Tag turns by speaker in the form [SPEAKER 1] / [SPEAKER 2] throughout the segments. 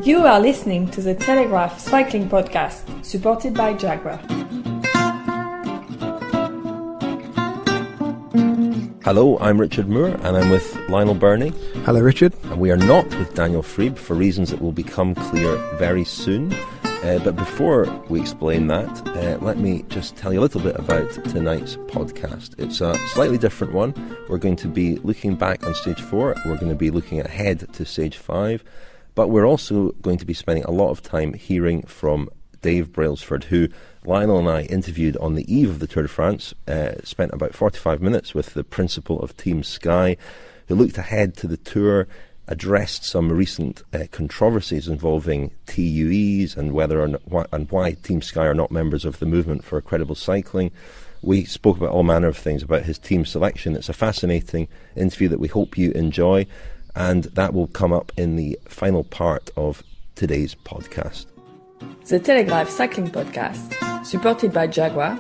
[SPEAKER 1] You are listening to the Telegraph Cycling Podcast, supported by Jaguar.
[SPEAKER 2] Hello, I'm Richard Moore, and I'm with Lionel Birnie.
[SPEAKER 3] Hello, Richard.
[SPEAKER 2] And we are not with Daniel Friebe for reasons that will become clear very soon. But before we explain that, let me just tell you a little bit about tonight's podcast. It's a slightly different one. We're going to be looking back on Stage 4. We're going to be looking ahead to Stage 5. But we're also going to be spending a lot of time hearing from Dave Brailsford, who Lionel and I interviewed on the eve of the Tour de France, spent about 45 minutes with the principal of Team Sky, who looked ahead to the Tour, addressed some recent controversies involving TUEs and whether or not, and why Team Sky are not members of the Movement for Credible Cycling. We spoke about all manner of things about his team selection. It's a fascinating interview that we hope you enjoy, and that will come up in the final part of today's podcast.
[SPEAKER 1] The Telegraph Cycling Podcast, supported by Jaguar,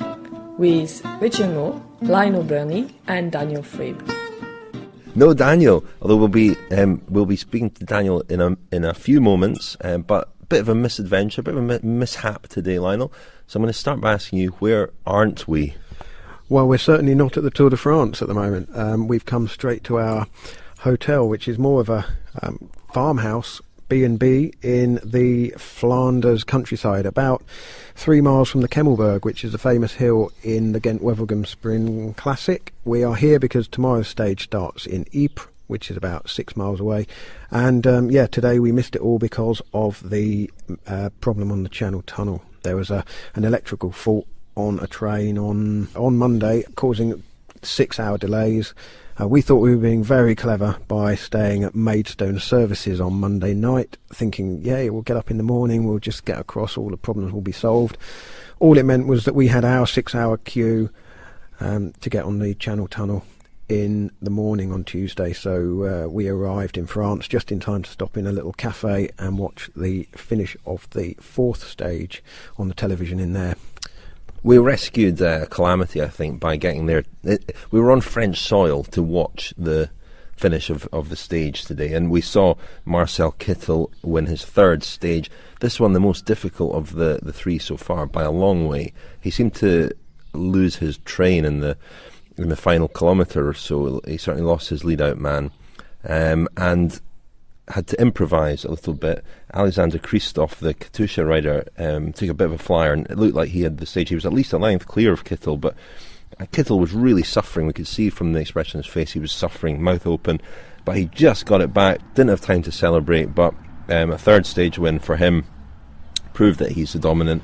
[SPEAKER 1] with Richard and Lionel Birnie and Daniel Friebe.
[SPEAKER 2] No Daniel, although we'll be speaking to Daniel in a few moments, but a bit of a misadventure, a bit of a mishap today, Lionel. So I'm going to start by asking you, where aren't we?
[SPEAKER 3] Well, we're certainly not at the Tour de France at the moment. We've come straight to our hotel, which is more of a farmhouse B&B in the Flanders countryside, about 3 miles from the Kemmelberg, which is a famous hill in the Ghent-Wevelgem Spring Classic. We are here because tomorrow's stage starts in Ypres, which is about 6 miles away. And today we missed it all because of the problem on the Channel Tunnel. There was an electrical fault on a train on Monday, causing 6-hour delays. We thought we were being very clever by staying at Maidstone Services on Monday night, thinking, we'll get up in the morning, we'll just get across, all the problems will be solved. All it meant was that we had our 6-hour queue to get on the Channel Tunnel in the morning on Tuesday. So we arrived in France just in time to stop in a little cafe and watch the finish of the 4th stage on the television in there.
[SPEAKER 2] We rescued calamity, I think, by getting there. We were on French soil to watch the finish of the stage today, and we saw Marcel Kittel win his 3rd stage. This one, the most difficult of the 3 so far, by a long way. He seemed to lose his train in the final kilometre or so. He certainly lost his lead-out man, and had to improvise a little bit. Alexander Kristoff, the Katusha rider, took a bit of a flyer, and it looked like he had the stage. He was at least a length clear of Kittel, but Kittel was really suffering. We could see from the expression on his face he was suffering, mouth open, but he just got it back, didn't have time to celebrate, but a 3rd stage win for him proved that he's the dominant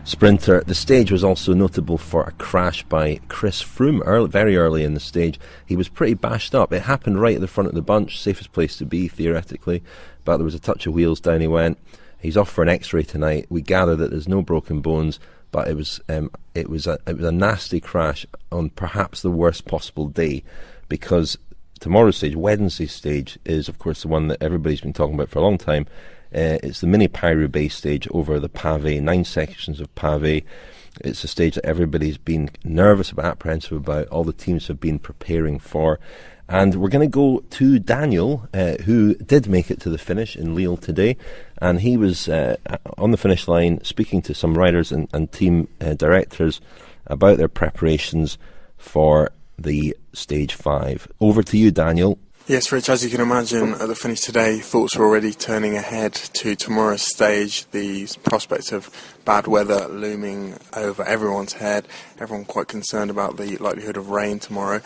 [SPEAKER 2] sprinter. The stage was also notable for a crash by Chris Froome very early in the stage. He was pretty bashed up. It happened right at the front of the bunch, safest place to be theoretically, but there was a touch of wheels, down he went. He's off for an X-ray tonight. We gather that there's no broken bones, but it was a nasty crash on perhaps the worst possible day, because tomorrow's stage, Wednesday's stage, is of course the one that everybody's been talking about for a long time. It's the mini Paris-Roubaix stage over the pavé, 9 sections of pavé. It's a stage that everybody's been nervous about, apprehensive about, all the teams have been preparing for. And we're going to go to Daniel, who did make it to the finish in Lille today. And he was on the finish line speaking to some riders and team directors about their preparations for the Stage 5. Over to you, Daniel.
[SPEAKER 4] Yes, Rich, as you can imagine, at the finish today, thoughts were already turning ahead to tomorrow's stage. The prospect of bad weather looming over everyone's head. Everyone quite concerned about the likelihood of rain tomorrow.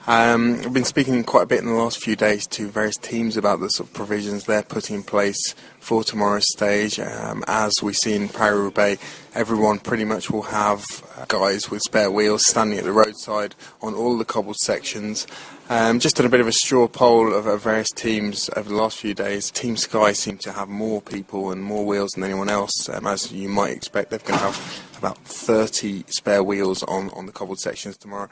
[SPEAKER 4] I've been speaking quite a bit in the last few days to various teams about the sort of provisions they're putting in place for tomorrow's stage. As we see in Paris-Roubaix, everyone pretty much will have guys with spare wheels standing at the roadside on all the cobbled sections. Just done a bit of a straw poll of various teams over the last few days. Team Sky seem to have more people and more wheels than anyone else. As you might expect, they're going to have about 30 spare wheels on the cobbled sections tomorrow.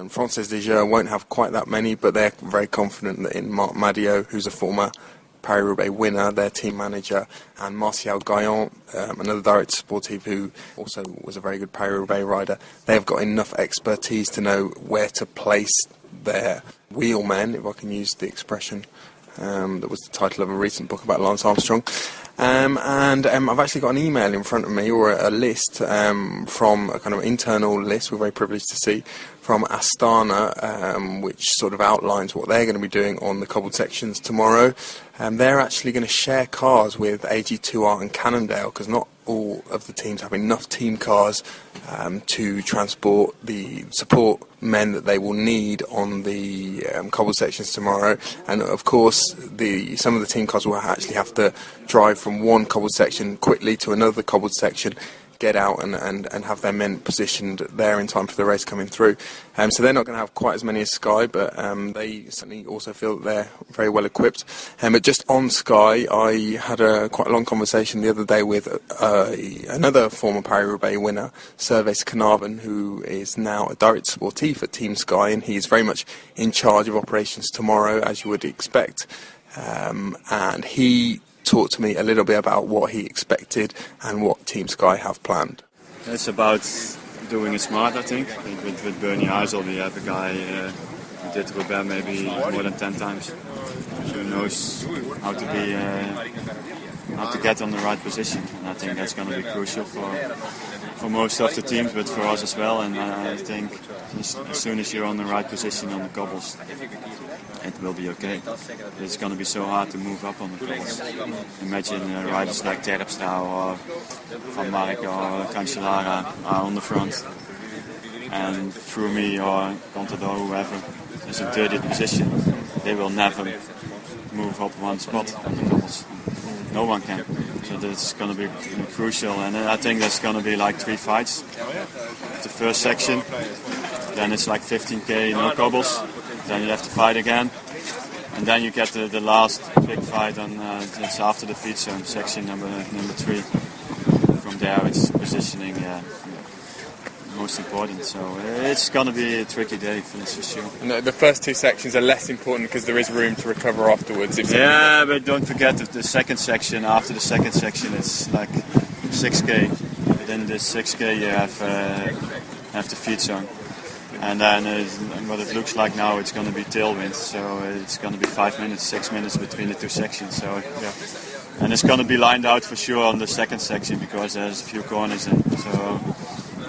[SPEAKER 4] Frances Desjeux won't have quite that many, but they're very confident that in Marc Madiot, who's a former Paris-Roubaix winner, their team manager, and Martial Geraint, another director sportive who also was a very good Paris-Roubaix rider, they have got enough expertise to know where to place their wheelmen, if I can use the expression. That was the title of a recent book about Lance Armstrong. And I've actually got an email in front of me, or a list from a kind of internal list we're very privileged to see, from Astana, which sort of outlines what they're going to be doing on the cobbled sections tomorrow. They're actually going to share cars with AG2R and Cannondale, because not all of the teams have enough team cars to transport the support men that they will need on the cobbled sections tomorrow. And of course, some of the team cars will actually have to drive from one cobbled section quickly to another cobbled section, get out and have their men positioned there in time for the race coming through. So they're not going to have quite as many as Sky, but they certainly also feel that they're very well equipped. But just on Sky, I had quite a long conversation the other day with another former Paris-Roubaix winner, Servais Knaven, who is now a direct sportif at Team Sky, and he's very much in charge of operations tomorrow, as you would expect. And he talked to me a little bit about what he expected and what Team Sky have planned.
[SPEAKER 5] It's about doing it smart, I think. With Bernie Heisel, we have a guy who did Roubaix maybe more than 10 times. Who knows how to get on the right position. And I think that's going to be crucial for most of the teams, but for us as well. And I think as soon as you're on the right position on the cobbles, it will be okay. It's going to be so hard to move up on the cobbles. Imagine riders like Terpstra or Van Mark or Cancellara are on the front, and Froome or Contador, whoever is in 30th position, they will never move up one spot on the cobbles. No one can. So that's going to be crucial, and I think there's going to be like 3 fights. The first section, then it's like 15k no cobbles, then you have to fight again, and then you get the last big fight on it's after the feed zone, section number 3. From there it's positioning most important, so it's going to be a tricky day, that's for sure.
[SPEAKER 4] And the first 2 sections are less important because there is room to recover afterwards.
[SPEAKER 5] Yeah, but don't forget that the second section, after the second section, it's like 6k. Within this 6k you have the feed zone. And then what it looks like now, it's going to be tailwind, so it's going to be 5 minutes, 6 minutes between the 2 sections. So, yeah. And it's going to be lined out for sure on the second section because there's a few corners in. So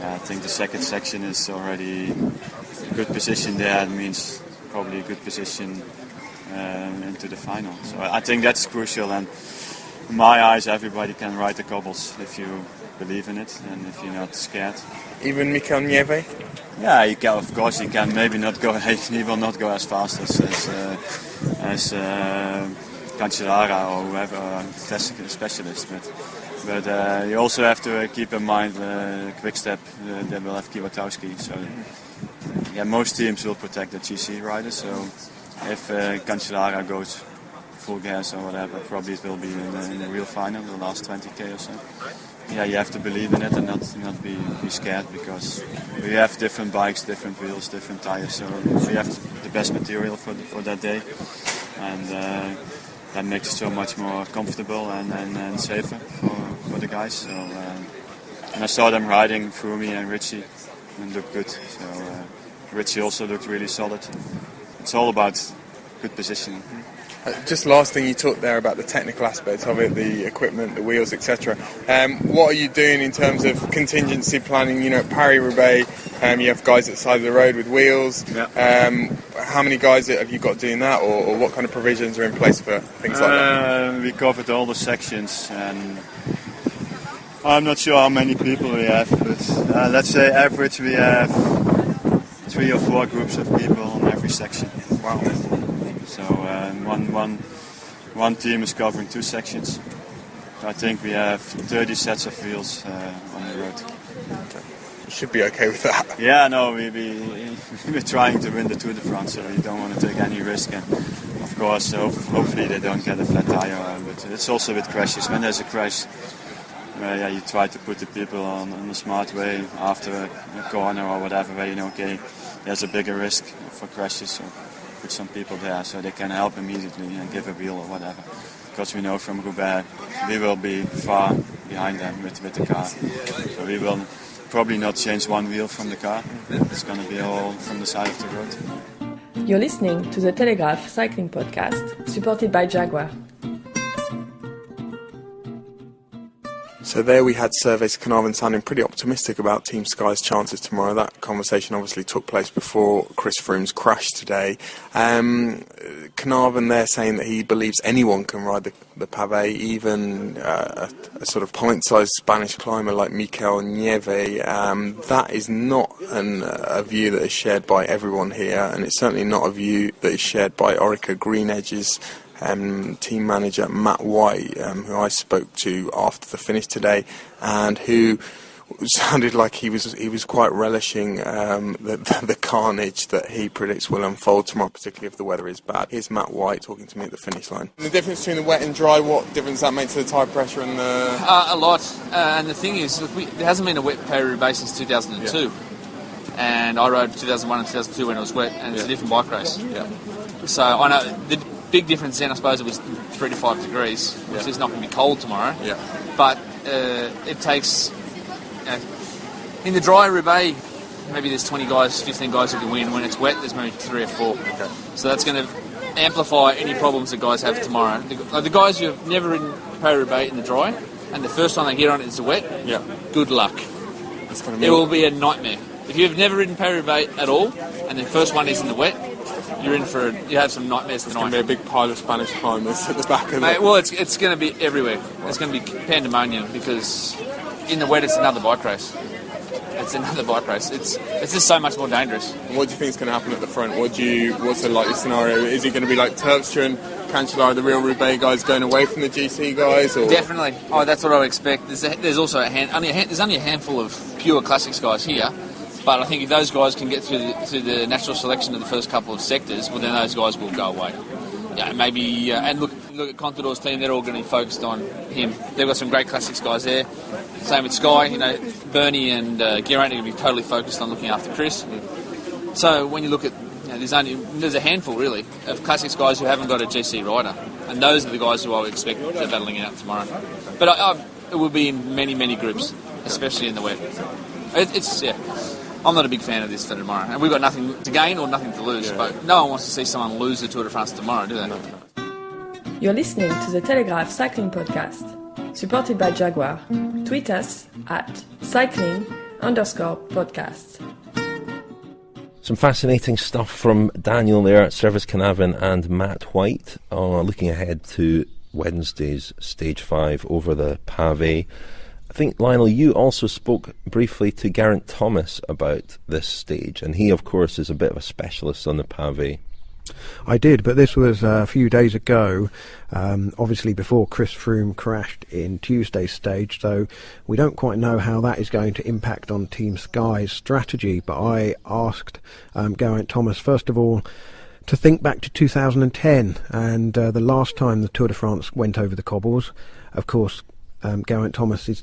[SPEAKER 5] I think the second section is already a good position there. It means probably a good position into the final. So I think that's crucial. And in my eyes, everybody can ride the cobbles if you believe in it and if you're not scared.
[SPEAKER 4] Even Mikel Nieve?
[SPEAKER 5] Yeah, you can, of course, he can maybe not go. He will not go as fast as Cancellara or whoever, technical specialist. But you also have to keep in mind Quick Step. They will have Kwiatkowski. So yeah, most teams will protect the GC riders. So if Cancellara goes full gas or whatever, probably it will be in the real final, the last 20k or so. Yeah, you have to believe in it and not be scared, because we have different bikes, different wheels, different tires, so we have the best material for that day, and that makes it so much more comfortable and safer for the guys. So and I saw them riding, Froome and Richie, and looked good. So Richie also looked really solid. It's all about good positioning.
[SPEAKER 4] Just last thing, you talked there about the technical aspects of it, the equipment, the wheels, etc. What are you doing in terms of contingency planning? You know, Paris-Roubaix, you have guys at the side of the road with wheels. Yeah. How many guys have you got doing that, or what kind of provisions are in place for things like that?
[SPEAKER 5] We covered all the sections, and I'm not sure how many people we have, but let's say average we have 3 or 4 groups of people on every section.
[SPEAKER 4] Wow.
[SPEAKER 5] So one team is covering 2 sections. So I think we have 30 sets of wheels on the road.
[SPEAKER 4] Okay. You should be okay with that.
[SPEAKER 5] Yeah, no, we're trying to win the Tour de France, so we don't want to take any risk. And of course, hopefully they don't get a flat tire. But it's also with crashes. When there's a crash, you try to put the people on a smart way after a corner or whatever, where you know, okay, there's a bigger risk for crashes. So put some people there so they can help immediately and give a wheel or whatever. Because we know from Roubaix we will be far behind them with the car. So we will probably not change one wheel from the car. It's going to be all from the side of the road.
[SPEAKER 1] You're listening to the Telegraph Cycling Podcast, supported by Jaguar.
[SPEAKER 4] So there we had Servais Knaven sounding pretty optimistic about Team Sky's chances tomorrow. That conversation obviously took place before Chris Froome's crash today. Knaven there saying that he believes anyone can ride the pavé, even a sort of pint-sized Spanish climber like Mikel Nieve. That is not a view that is shared by everyone here, and it's certainly not a view that is shared by Orica-GreenEdge's team manager Matt White, who I spoke to after the finish today, and who sounded like he was quite relishing the carnage that he predicts will unfold tomorrow, particularly if the weather is bad. Here's Matt White talking to me at the finish line.
[SPEAKER 6] The difference between the wet and dry, what difference that makes to the tyre pressure and the...
[SPEAKER 7] A lot, and the thing is, there hasn't been a wet Paris-Roubaix since 2002.
[SPEAKER 6] Yeah.
[SPEAKER 7] And I rode 2001 and 2002 when it was wet, and it's a different bike race.
[SPEAKER 6] Yeah.
[SPEAKER 7] So I know the big difference then, I suppose, it was 3 to 5 degrees, which is not going to be cold tomorrow.
[SPEAKER 6] Yeah.
[SPEAKER 7] But it takes... in the dry Roubaix, maybe there's 20 guys, 15 guys who can win. When it's wet, there's maybe 3 or 4.
[SPEAKER 6] Okay.
[SPEAKER 7] So that's going to amplify any problems that guys have tomorrow. The guys who have never ridden Paris-Roubaix in the dry, and the first time they get on it is the wet, good luck. It will be a nightmare. If you've never ridden Paris-Roubaix at all, and the first one is in the wet, you have some nightmares tonight.
[SPEAKER 6] It's going to be a big pile of Spanish climbers at the back of it.
[SPEAKER 7] Well, it's going to be everywhere. It's going to be pandemonium, because in the wet it's another bike race. It's another bike race. It's just so much more dangerous.
[SPEAKER 6] And what do you think is going to happen at the front? What's the likely scenario? Is it going to be like Terpstra and Cancellara, the real Roubaix guys, going away from the GC guys? Or?
[SPEAKER 7] Definitely. Oh, that's what I would expect. There's also there's only a handful of pure classics guys here. But I think if those guys can get through the national selection of the first couple of sectors, well, then those guys will go away. Yeah, maybe. And look at Contador's team; they're all going to be focused on him. They've got some great classics guys there. Same with Sky. Birnie and Geraint are going to be totally focused on looking after Chris. So when you look at, there's a handful really of classics guys who haven't got a GC rider, and those are the guys who I would expect they're battling it out tomorrow. But it will be in many groups, especially in the wet. I'm not a big fan of this for tomorrow, and we've got nothing to gain or nothing to lose, but no one wants to see someone lose the Tour de France tomorrow, do they?
[SPEAKER 1] You're listening to the Telegraph Cycling Podcast, supported by Jaguar. Tweet us at cycling_podcast.
[SPEAKER 2] Some fascinating stuff from Daniel there at Servais Knaven and Matt White, looking ahead to Wednesday's Stage 5 over the pavé. I think, Lionel, you also spoke briefly to Geraint Thomas about this stage, and he, of course, is a bit of a specialist on the pavé.
[SPEAKER 3] I did, but this was a few days ago, obviously before Chris Froome crashed in Tuesday's stage, so we don't quite know how that is going to impact on Team Sky's strategy. But I asked Geraint Thomas, first of all, to think back to 2010 and the last time the Tour de France went over the cobbles. Of course, Geraint Thomas's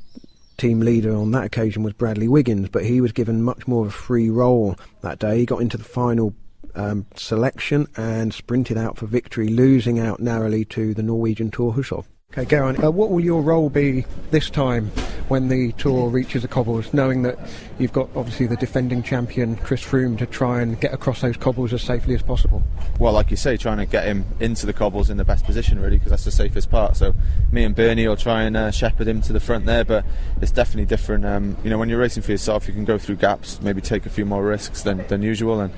[SPEAKER 3] team leader on that occasion was Bradley Wiggins, but he was given much more of a free role that day. He got into the final selection and sprinted out for victory, losing out narrowly to the Norwegian Thor Hushovd. Okay, Geraint, what will your role be this time when the Tour reaches the cobbles, knowing that you've got obviously the defending champion Chris Froome to try and get across those cobbles as safely as possible?
[SPEAKER 8] Well, like you say, trying to get him into the cobbles in the best position, really, because that's the safest part. So me and Birnie will try and shepherd him to the front there, but it's definitely different. When you're racing for yourself, you can go through gaps, maybe take a few more risks than usual,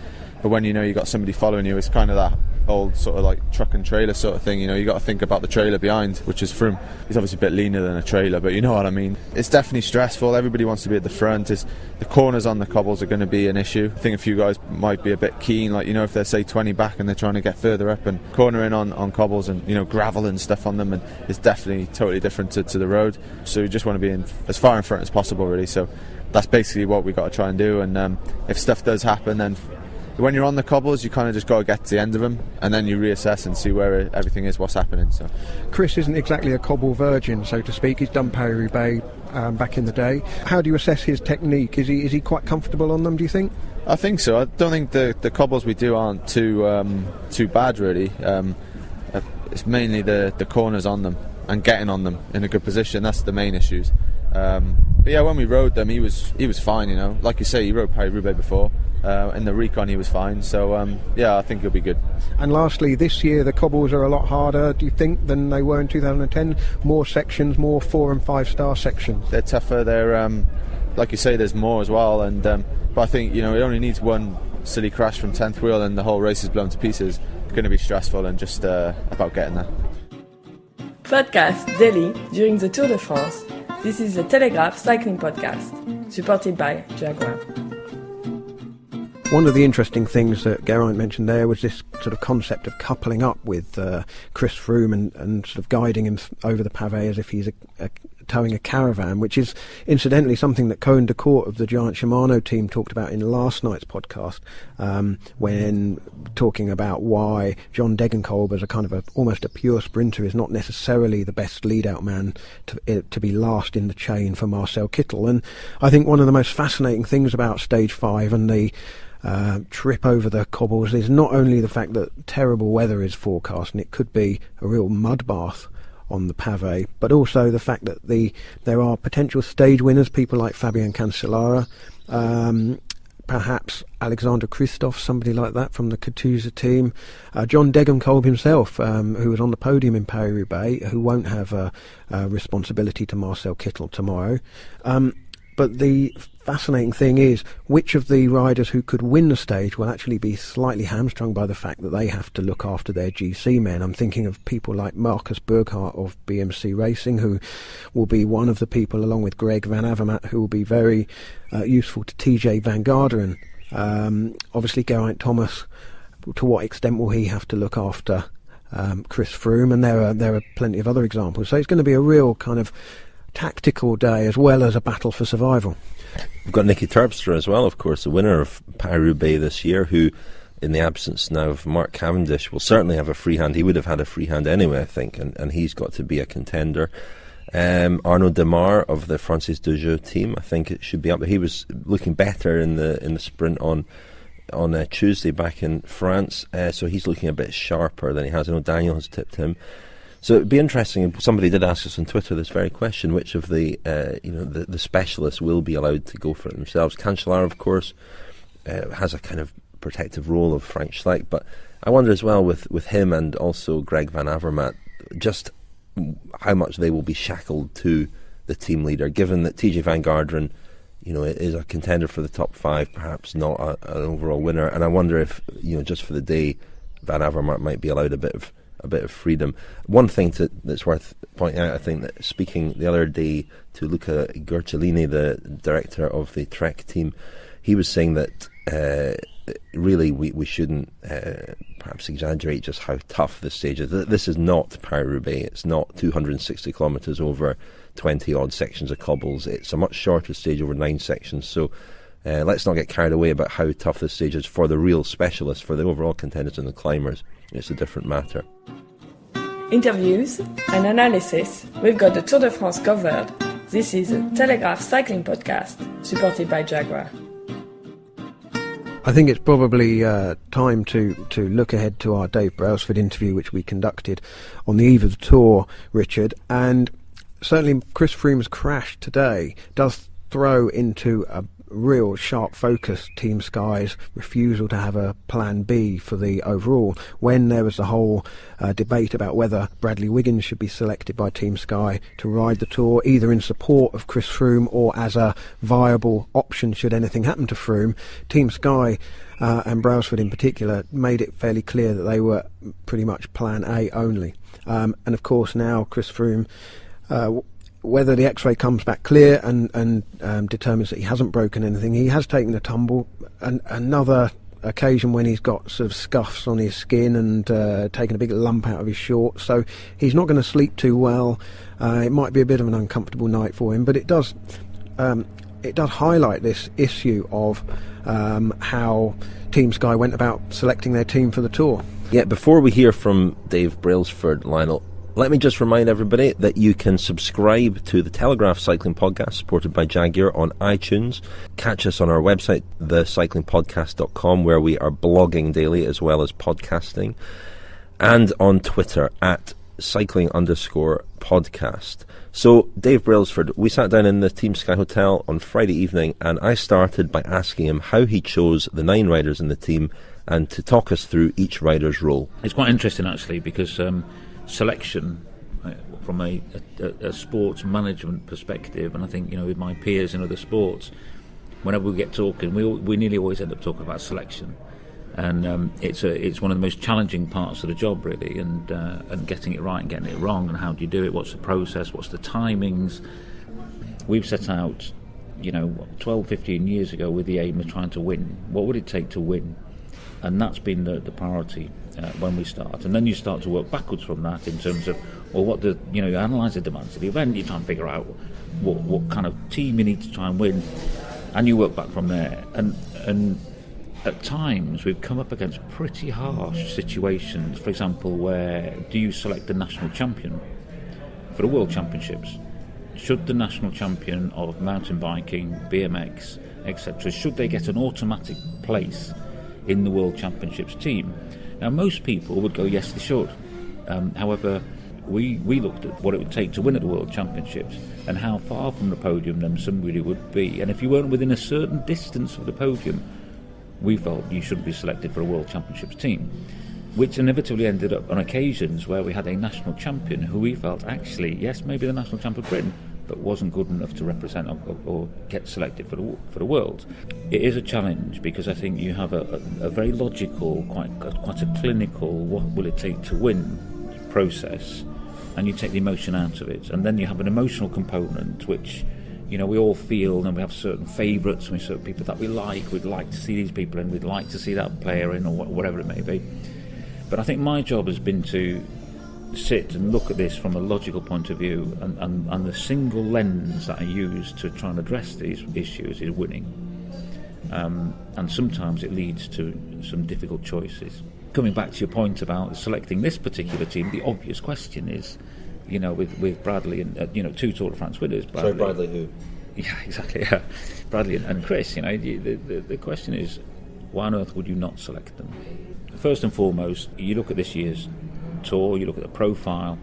[SPEAKER 8] but when you've got somebody following you, it's kind of that old sort of like truck and trailer sort of thing. You got to think about the trailer behind, which is Froome. He's obviously a bit leaner than a trailer, but you know what I mean. It's definitely stressful. Everybody wants to be at the front. The corners on the cobbles are going to be an issue. I think a few guys might be a bit keen, if they're say 20 back and they're trying to get further up and cornering on cobbles and gravel and stuff on them, and it's definitely totally different to the road. So you just want to be as far in front as possible, really. So that's basically what we've got to try and do. And if stuff does happen, then when you're on the cobbles, you kind of just got to get to the end of them, and then you reassess and see where everything is, what's happening. So
[SPEAKER 3] Chris isn't exactly a cobble virgin, so to speak. He's done Paris-Roubaix back in the day. How do you assess his technique? Is he quite comfortable on them, do you think?
[SPEAKER 8] I think so. I don't think the cobbles we do aren't too bad, really. It's mainly the corners on them and getting on them in a good position. That's the main issues. But yeah, when we rode them, he was fine. Like you say, he rode Paris-Roubaix before. In the recon he was fine, so I think he'll be good.
[SPEAKER 3] And lastly, this year the cobbles are a lot harder, do you think, than they were in 2010? More sections, more 4 and 5 star sections.
[SPEAKER 8] They're tougher. They're like you say, there's more as well. And but I think it only needs one silly crash from 10th wheel and the whole race is blown to pieces. It's going to be stressful and just about getting there.
[SPEAKER 1] Podcast daily during the Tour de France. This is the Telegraph Cycling Podcast, supported by Jaguar.
[SPEAKER 3] One of the interesting things that Geraint mentioned there was this sort of concept of coupling up with Chris Froome and sort of guiding him over the pavé as if he's towing a caravan, which is incidentally something that Cohen de Court of the Giant Shimano team talked about in last night's podcast, when talking about why John Degenkolb, as a kind of almost a pure sprinter, is not necessarily the best lead-out man to be last in the chain for Marcel Kittel. And I think one of the most fascinating things about Stage 5 and the trip over the cobbles is not only the fact that terrible weather is forecast and it could be a real mud bath on the pavé, but also the fact that there are potential stage winners, people like Fabien Cancellara, perhaps Alexander Kristoff, somebody like that from the Katusha team, John Degenkolb himself, who was on the podium in Paris-Roubaix, who won't have a responsibility to Marcel Kittel tomorrow. But the fascinating thing is which of the riders who could win the stage will actually be slightly hamstrung by the fact that they have to look after their GC men. I'm thinking of people like Marcus Burghardt of BMC Racing, who will be one of the people, along with Greg Van Avermaet, who will be very useful to TJ Van Garderen. Obviously Geraint Thomas, to what extent will he have to look after Chris Froome? And there are plenty of other examples. So it's going to be a real kind of tactical day as well as a battle for survival.
[SPEAKER 2] We've got Nicky Terpstra as well, of course, the winner of Paris-Roubaix this year, who, in the absence now of Mark Cavendish, will certainly have a free hand. He would have had a free hand anyway, I think, and he's got to be a contender. Arnaud Demar of the Francis Dejeux team, I think it should be up there. He was looking better in the sprint on Tuesday back in France, so he's looking a bit sharper than he has. I know Daniel has tipped him. So it'd be interesting. Somebody did ask us on Twitter this very question: which of the the specialists will be allowed to go for it themselves? Cancellara, of course, has a kind of protective role of Frank Schleck, but I wonder as well with him and also Greg Van Avermaet, just how much they will be shackled to the team leader, given that TJ Van Garderen, is a contender for the top 5, perhaps not an overall winner. And I wonder if just for the day, Van Avermaet might be allowed a bit of freedom. One thing that's worth pointing out, I think, that speaking the other day to Luca Guerciolini, the director of the Trek team, he was saying that really we shouldn't perhaps exaggerate just how tough this stage is. This is not Paris-Roubaix. It's not 260 kilometres over 20 odd sections of cobbles. It's a much shorter stage over 9 sections. So let's not get carried away about how tough this stage is for the real specialists. For the overall contenders and the climbers, it's a different matter.
[SPEAKER 1] Interviews and analysis. We've got the Tour de France covered. This is a Telegraph Cycling Podcast, supported by Jaguar.
[SPEAKER 3] I think it's probably time to look ahead to our Dave Brailsford interview, which we conducted on the eve of the Tour, Richard. And certainly Chris Froome's crash today does throw into a real sharp focus Team Sky's refusal to have a plan B for the overall, when there was the whole debate about whether Bradley Wiggins should be selected by Team Sky to ride the Tour, either in support of Chris Froome or as a viable option should anything happen to Froome. Team Sky and Brailsford in particular made it fairly clear that they were pretty much plan A only. And of course now Chris Froome, whether the X-ray comes back clear and determines that he hasn't broken anything, he has taken a tumble. Another occasion when he's got sort of scuffs on his skin and taken a big lump out of his shorts, so he's not going to sleep too well. It might be a bit of an uncomfortable night for him, but it does highlight this issue of how Team Sky went about selecting their team for the Tour.
[SPEAKER 2] Yeah, before we hear from Dave Brailsford, Lionel, let me just remind everybody that you can subscribe to the Telegraph Cycling Podcast, supported by Jaguar, on iTunes. Catch us on our website, thecyclingpodcast.com, where we are blogging daily as well as podcasting. And on Twitter, at Telegraph_Cycling_podcast. So, Dave Brailsford, we sat down in the Team Sky Hotel on Friday evening, and I started by asking him how he chose the 9 riders in the team and to talk us through each rider's role.
[SPEAKER 9] It's quite interesting, actually, because selection from a sports management perspective, and I think, with my peers in other sports, whenever we get talking, we nearly always end up talking about selection. And it's one of the most challenging parts of the job, really, and getting it right and getting it wrong, and how do you do it, what's the process, what's the timings. We've set out, 12, 15 years ago with the aim of trying to win. What would it take to win? And that's been the priority when we start. And then you start to work backwards from that in terms of, you analyse the demands of the event, you try and figure out what kind of team you need to try and win, and you work back from there. And at times we've come up against pretty harsh situations. For example, where do you select the national champion for the World Championships? Should the national champion of mountain biking, BMX, etc., should they get an automatic place in the World Championships team? Now, most people would go, yes, they should. However, we looked at what it would take to win at the World Championships and how far from the podium then somebody would be. And if you weren't within a certain distance of the podium, we felt you shouldn't be selected for a World Championships team, which inevitably ended up on occasions where we had a national champion who we felt actually, yes, maybe the national champion of Britain, but wasn't good enough to represent or get selected for the world. It is a challenge because I think you have a very logical, quite a clinical, what will it take to win process, and you take the emotion out of it, and then you have an emotional component which, we all feel, and we have certain favourites, and we have certain people that we like. We'd like to see these people in, we'd like to see that player in, or whatever it may be. But I think my job has been to sit and look at this from a logical point of view, and the single lens that I use to try and address these issues is winning. And sometimes it leads to some difficult choices. Coming back to your point about selecting this particular team, the obvious question is, with Bradley and 2 Tour de France winners.
[SPEAKER 2] Bradley who?
[SPEAKER 9] Yeah, exactly. Yeah, Bradley and Chris. The question is, why on earth would you not select them? First and foremost, you look at this year's tour, you look at the profile,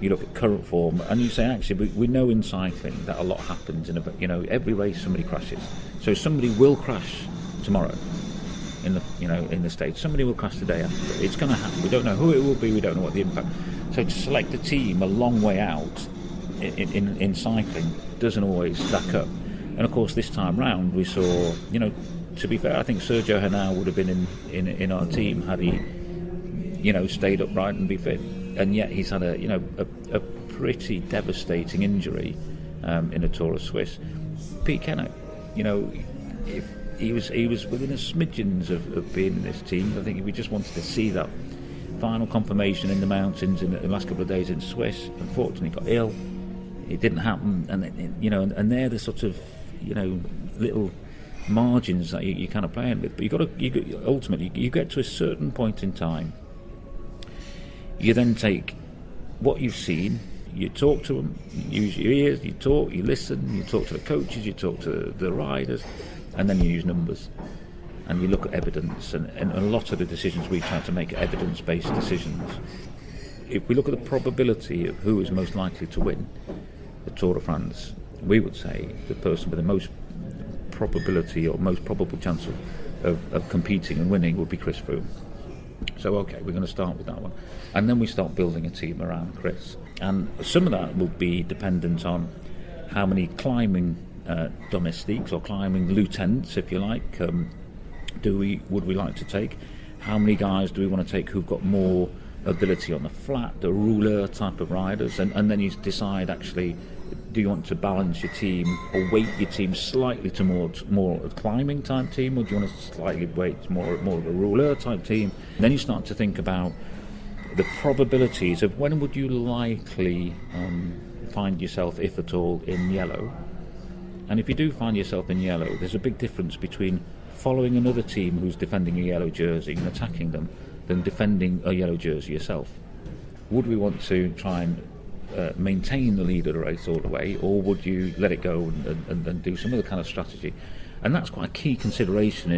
[SPEAKER 9] you look at current form, and you say, actually, we know in cycling that a lot happens in every race somebody crashes. So somebody will crash tomorrow in the States. Somebody will crash the day after. It's going to happen. We don't know who it will be. We don't know what the impact. So to select a team a long way out in cycling doesn't always stack up. And of course, this time round we saw, to be fair, I think Sergio Henao would have been in our team had he, stayed upright and be fit. And yet he's had a pretty devastating injury in the Tour of Swiss. Pete Kennaugh, if he was within a smidgens of being in this team. I think we just wanted to see that final confirmation in the mountains in the last couple of days in Swiss. Unfortunately, got ill. It didn't happen, and and they're the sort of little margins that you kind of playing with. But ultimately you get to a certain point in time. You then take what you've seen. You talk to them. You use your ears. You talk. You listen. You talk to the coaches. You talk to the riders, and then you use numbers. And you look at evidence, and a lot of the decisions we try to make are evidence-based decisions. If we look at the probability of who is most likely to win the Tour de France, we would say the person with the most probability or most probable chance of competing and winning would be Chris Froome. So okay, we're going to start with that one, and then we start building a team around Chris. And some of that will be dependent on how many climbing domestiques or climbing lieutenants, if you like, would we like to take? How many guys do we want to take who've got more ability on the flat, the rouleur type of riders? And then you decide, actually, do you want to balance your team or weight your team slightly to more a climbing type team, or do you want to slightly weight more of a rouleur type team? And then you start to think about the probabilities of when would you likely find yourself, if at all, in yellow. And if you do find yourself in yellow, there's a big difference between following another team who's defending a yellow jersey and attacking them than defending a yellow jersey yourself. Would we want to try and maintain the lead of the race all the way, or would you let it go and do some other kind of strategy? And that's quite a key consideration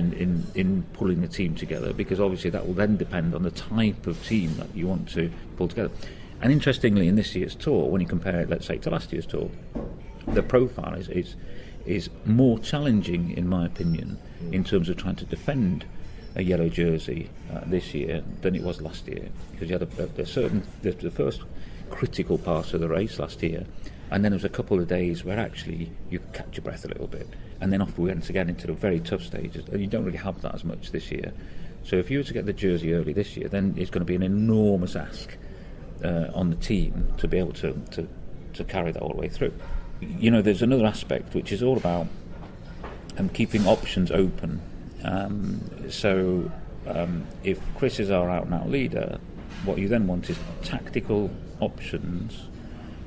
[SPEAKER 9] in pulling the team together, because obviously that will then depend on the type of team that you want to pull together. And interestingly, in this year's Tour, when you compare it, let's say, to last year's Tour, the profile is more challenging, in my opinion, in terms of trying to defend a yellow jersey this year than it was last year, because you had the first critical part of the race last year, and then there was a couple of days where actually you could catch your breath a little bit, and then off we went again into the very tough stages, and you don't really have that as much this year. So if you were to get the jersey early this year, then it's going to be an enormous ask on the team to be able to carry that all the way through. You know, there's another aspect which is all about keeping options open. If Chris is our out-and-out leader, what you then want is tactical options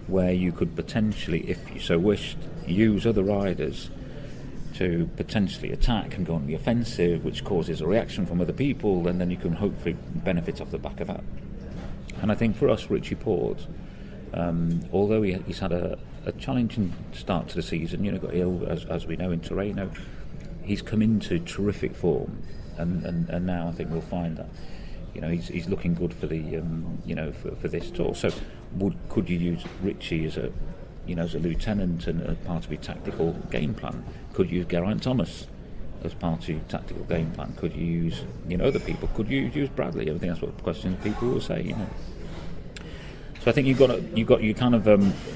[SPEAKER 9] where you could potentially, if you so wished, use other riders to potentially attack and go on the offensive, which causes a reaction from other people, and then you can hopefully benefit off the back of that. And I think for us, Richie Porte, although he's had a challenging start to the season, you know, got ill as we know in Torino, he's come into terrific form, and now I think we'll find that, you know, he's looking good for the for this Tour. So could you use Richie as a lieutenant and a part of your tactical game plan? Could you use Geraint Thomas as part of your tactical game plan? Could you use other people? Could you use Bradley? I think that's what questions people will say. So I think you've got your kind of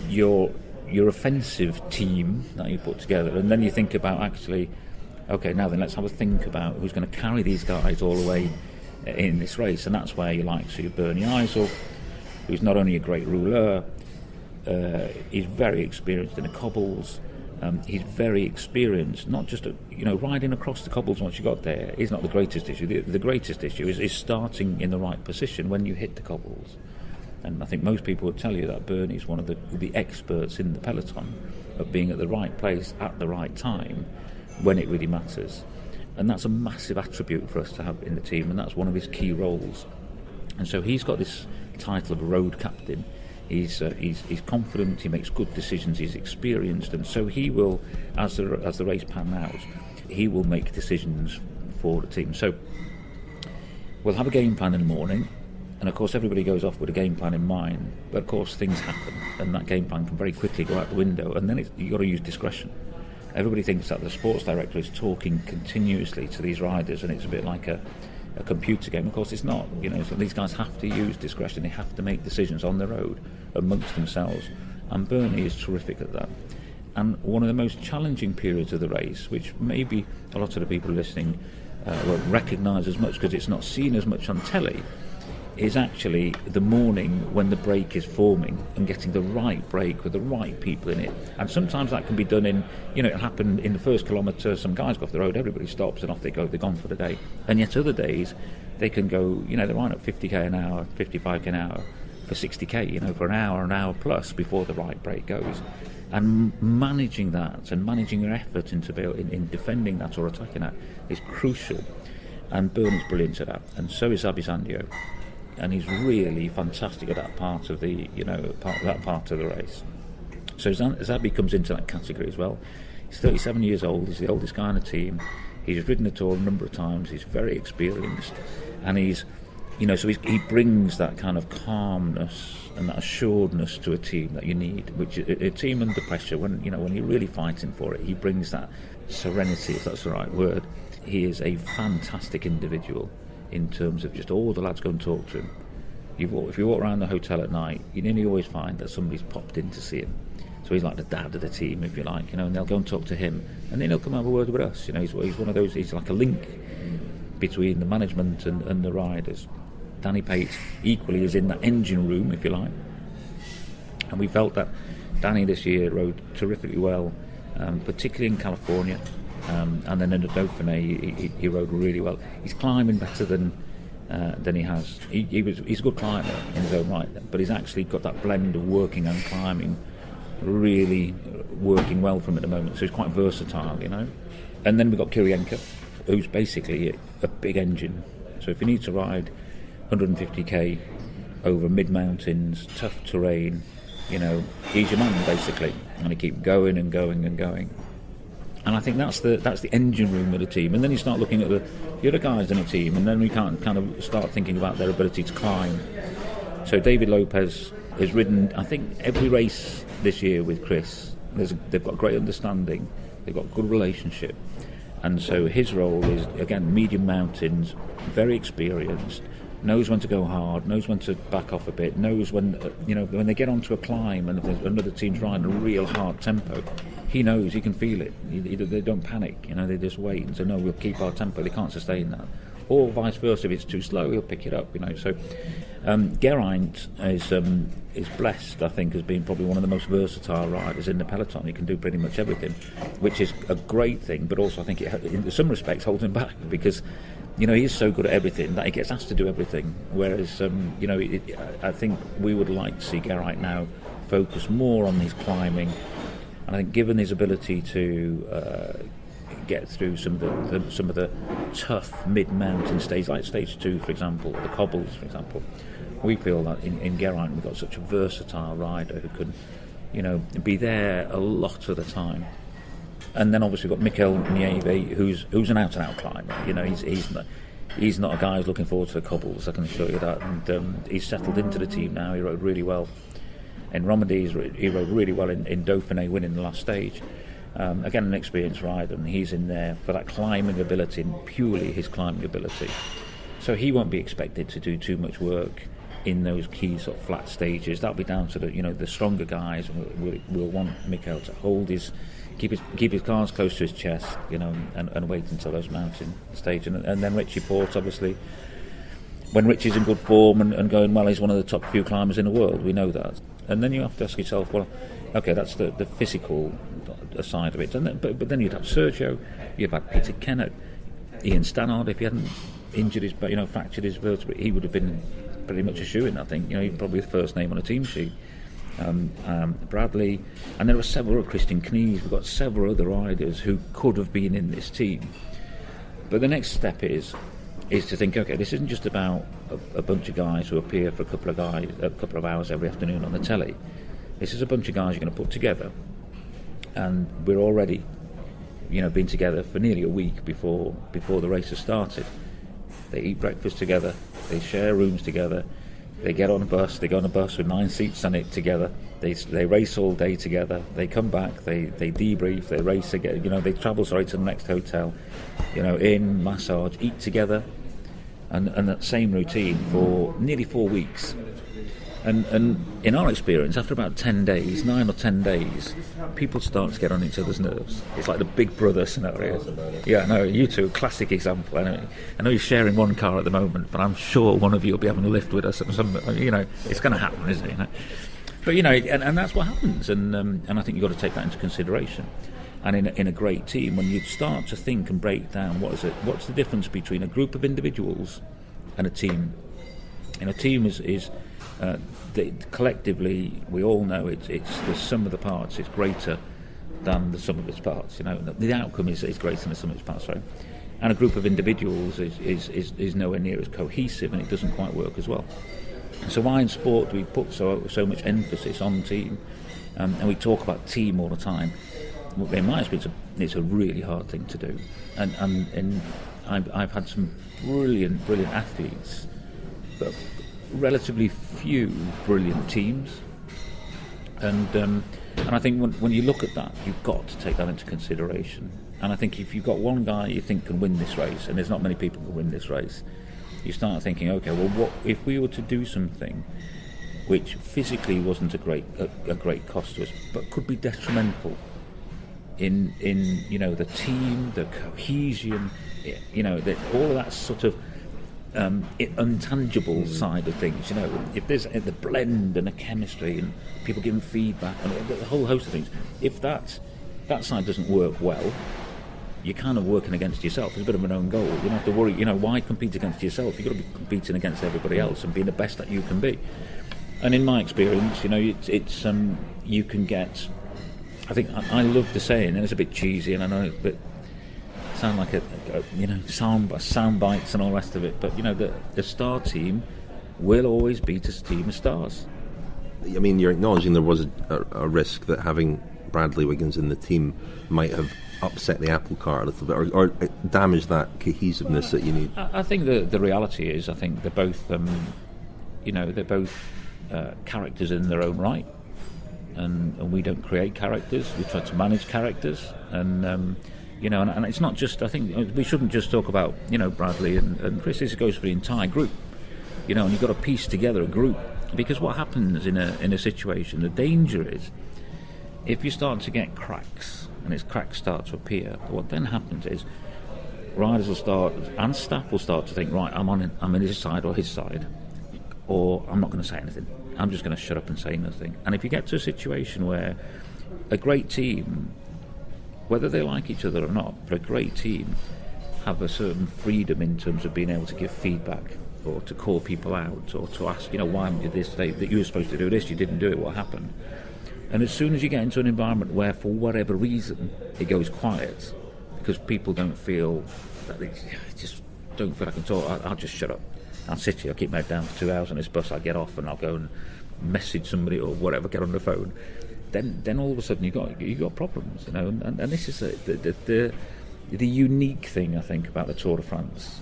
[SPEAKER 9] your offensive team that you put together, and then you think about actually, okay, now then let's have a think about who's going to carry these guys all the way in this race, and that's where you like to see Bernie Eisel, who's not only a great rouleur, he's very experienced in the cobbles. He's very experienced, not just riding across the cobbles once you got there is not the greatest issue. The greatest issue is starting in the right position when you hit the cobbles. And I think most people would tell you that Bernie is one of the experts in the peloton of being at the right place at the right time when it really matters. And that's a massive attribute for us to have in the team, and that's one of his key roles. And so he's got this title of road captain. He's confident, he makes good decisions, he's experienced, and so he will, as the race pans out, he will make decisions for the team. So we'll have a game plan in the morning, and of course everybody goes off with a game plan in mind, but of course things happen, and that game plan can very quickly go out the window, and then you've got to use discretion. Everybody thinks that the sports director is talking continuously to these riders, and it's a bit like a computer game. Of course it's not, so these guys have to use discretion, they have to make decisions on the road amongst themselves, and Bernie is terrific at that. And one of the most challenging periods of the race, which maybe a lot of the people listening won't recognise as much because it's not seen as much on telly, is actually the morning when the break is forming and getting the right break with the right people in it. And sometimes that can be done in, it'll happen in the first kilometre, some guys go off the road, everybody stops and off they go, they're gone for the day. And yet other days they can go, they're right at 50k an hour, 55k an hour for 60k, for an hour plus before the right break goes. And managing that and managing your effort in defending that or attacking that is crucial. And Bernie's brilliant at that, and so is Abisandio. And he's really fantastic at that part of the, part of the race. So Zabi comes into that category as well. He's 37 years old. He's the oldest guy on the team. He's ridden the Tour a number of times. He's very experienced, and he's, so he brings that kind of calmness and that assuredness to a team that you need. Which a team under pressure, when you're really fighting for it, he brings that serenity, if that's the right word. He is a fantastic individual. In terms of just all the lads go and talk to him. If you walk around the hotel at night, you nearly always find that somebody's popped in to see him. So he's like the dad of the team, if you like, and they'll go and talk to him, and then he'll come have a word with us. He's one of those. He's like a link between the management and the riders. Danny Pate equally is in that engine room, if you like. And we felt that Danny this year rode terrifically well, particularly in California. And then in the Dauphiné, he rode really well. He's climbing better than he has. He's a good climber in his own right, but he's actually got that blend of working and climbing really working well for him at the moment. So he's quite versatile, And then we've got Kirienka, who's basically a big engine. So if you need to ride 150k over mid-mountains, tough terrain, he's your man basically, and he keeps going and going and going. And I think that's the engine room of the team. And then you start looking at the other guys in the team, and then we can't kind of start thinking about their ability to climb. So David Lopez has ridden, I think, every race this year with Chris. They've got great understanding, they've got good relationship, and so his role is, again, medium mountains, very experienced, knows when to go hard, knows when to back off a bit, knows when, when they get onto a climb and if there's another team's riding a real hard tempo, he knows, he can feel it. They don't panic, they just wait and say, no, we'll keep our tempo, they can't sustain that. Or vice versa, if it's too slow, he'll pick it up, So Geraint is blessed, I think, as being probably one of the most versatile riders in the peloton. He can do pretty much everything, which is a great thing, but also I think it, in some respects, holds him back because, he is so good at everything that he gets asked to do everything. Whereas, I think we would like to see Geraint now focus more on his climbing. And I think given his ability to get through some of the tough mid-mountain stages, like stage 2, for example, the cobbles, for example, we feel that in Geraint we've got such a versatile rider who can, be there a lot of the time. And then obviously we've got Knaven, who's an out-and-out climber. He's not a guy who's looking forward to the cobbles, I can assure you that. And he's settled into the team now. He rode really well in Romandy. He rode really well in Dauphiné, winning the last stage. Again, an experienced rider, and he's in there for that climbing ability, and purely his climbing ability. So he won't be expected to do too much work in those key sort of flat stages. That'll be down to the stronger guys. We'll want Mikkel to hold keep his cards close to his chest, and wait until those mountain stages. And then Richie Porte, obviously, when Richie's in good form and going well, he's one of the top few climbers in the world. We know that. And then you have to ask yourself, well, okay, that's the physical side of it. And but then you'd have Sergio, you'd have Peter Kennett, Ian Stannard. If he hadn't injured his, fractured his vertebrae, he would have been pretty much a shoo-in, I think. He's probably the first name on a team sheet. Bradley, and there are several, Christian Knies. We've got several other riders who could have been in this team. But the next step is to think, okay, this isn't just about a bunch of guys who appear for a couple of hours every afternoon on the telly. This is a bunch of guys you're going to put together, and we're already, been together for nearly a week before the race has started. They eat breakfast together, they share rooms together, they get on a bus, they go on a bus with 9 seats on it together, they race all day together, they come back, they debrief, they race again, they travel to the next hotel, in, massage, eat together, and that same routine for nearly 4 weeks. And in our experience, after about 10 days, 9 or 10 days, people start to get on each other's nerves. It's like the Big Brother scenario. Yeah, no, you two, classic example. I know you're sharing one car at the moment, but I'm sure one of you will be having a lift with us. It's going to happen, isn't it? But and that's what happens. And I think you've got to take that into consideration. And in a great team, when you start to think and break down what's the difference between a group of individuals and a team. And a team is collectively, we all know it's the sum of the parts is greater than the sum of its parts. The outcome is greater than the sum of its parts, right? And a group of individuals is nowhere near as cohesive, and it doesn't quite work as well. So why in sport do we put so much emphasis on team, and we talk about team all the time? Well, in my experience, it's a really hard thing to do, and I've had some brilliant athletes, but relatively few brilliant teams, and I think when you look at that, you've got to take that into consideration. And I think if you've got one guy you think can win this race, and there's not many people who can win this race, you start thinking, okay, well, what if we were to do something which physically wasn't a great cost to us, but could be detrimental in the team, the cohesion, all of that sort of untangible side of things. If there's the blend and the chemistry and people giving feedback and a whole host of things, if that side doesn't work well, you're kind of working against yourself. It's a bit of an own goal. You don't have to worry, why compete against yourself? You've got to be competing against everybody else and being the best that you can be. And in my experience, it's you can get, I think I love the saying, and it's a bit cheesy, and I know it sound like sound bites and all the rest of it, but the star team will always beat a team of stars.
[SPEAKER 2] I mean, you're acknowledging there was a risk that having Bradley Wiggins in the team might have upset the apple cart a little bit, or damaged that cohesiveness that you need.
[SPEAKER 9] I think the reality is, I think they're both characters in their own right, and we don't create characters. We try to manage characters, and and it's not just. I think we shouldn't just talk about Bradley and Chris. This goes for the entire group, and you've got to piece together a group, because what happens in a situation, the danger is if you start to get cracks and its cracks start to appear, what then happens is riders will start and staff will start to think, right, I'm on his side or his side, or I'm not going to say anything. I'm just going to shut up and say nothing. And if you get to a situation where a great team, whether they like each other or not, but a great team have a certain freedom in terms of being able to give feedback or to call people out or to ask, why did this day that you were supposed to do this, you didn't do it, what happened? And as soon as you get into an environment where, for whatever reason, it goes quiet, because people don't feel that they just don't feel I can talk, I'll just shut up. I'll sit here, I'll keep my head down for 2 hours on this bus, I'll get off and I'll go and message somebody or whatever, get on the phone. Then all of a sudden you got problems, and this is the unique thing, I think, about the Tour de France.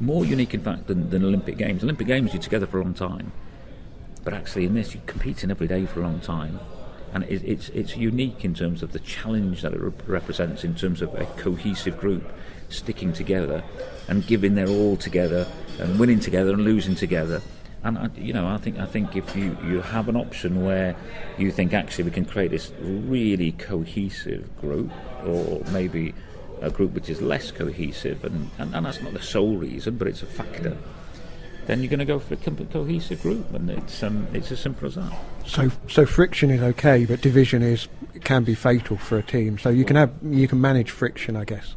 [SPEAKER 9] More unique, in fact, than Olympic Games. Olympic Games, you're together for a long time. But actually in this, you're competing every day for a long time. And it's unique in terms of the challenge that it represents, in terms of a cohesive group sticking together and giving their all together and winning together and losing together. And I think if you have an option where you think actually we can create this really cohesive group, or maybe a group which is less cohesive, and that's not the sole reason, but it's a factor, then you're going to go for a cohesive group, and it's as simple as that.
[SPEAKER 3] So friction is okay, but division can be fatal for a team. So you can manage friction, I guess.